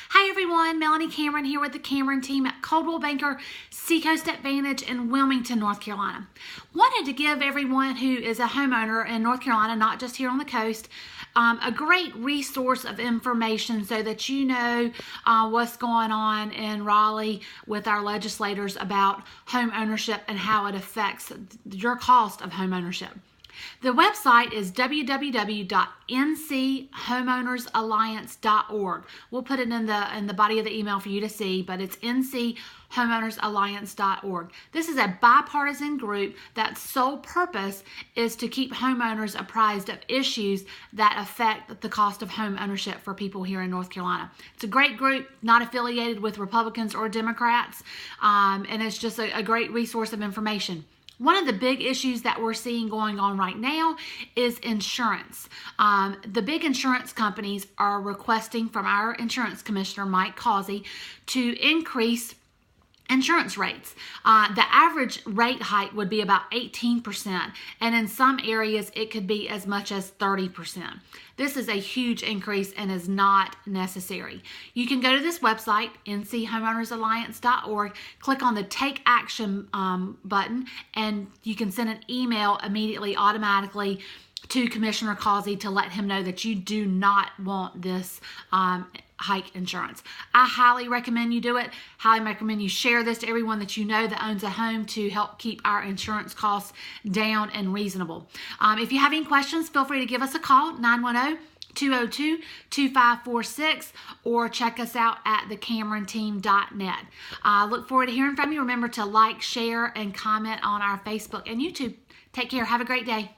Hi everyone, Melanie Cameron here with the Cameron team at Coldwell Banker Seacoast Advantage in Wilmington, North Carolina. Wanted to give everyone who is a homeowner in North Carolina, not just here on the coast, a great resource of information so that you know what's going on in Raleigh with our legislators about home ownership and how it affects your cost of home ownership. The website is www.nchomeownersalliance.org. We'll put it in the body of the email for you to see, but it's nchomeownersalliance.org. This is a bipartisan group that's sole purpose is to keep homeowners apprised of issues that affect the cost of home ownership for people here in North Carolina. It's a great group, not affiliated with Republicans or Democrats, and it's just a great resource of information. One of the big issues that we're seeing going on right now is insurance. The big insurance companies are requesting from our insurance commissioner, Mike Causey, to increase insurance rates. The average rate hike would be about 18%, and in some areas it could be as much as 30%. This is a huge increase and is not necessary. You can go to this website, nchomeownersalliance.org, click on the Take Action button, and you can send an email immediately, automatically, to Commissioner Causey to let him know that you do not want this hike insurance. I highly recommend you do it. Highly recommend you share this to everyone that you know that owns a home to help keep our insurance costs down and reasonable. If you have any questions, feel free to give us a call, 910-202-2546, or check us out at thecameronteam.net. I look forward to hearing from you. Remember to like, share, and comment on our Facebook and YouTube. Take care. Have a great day.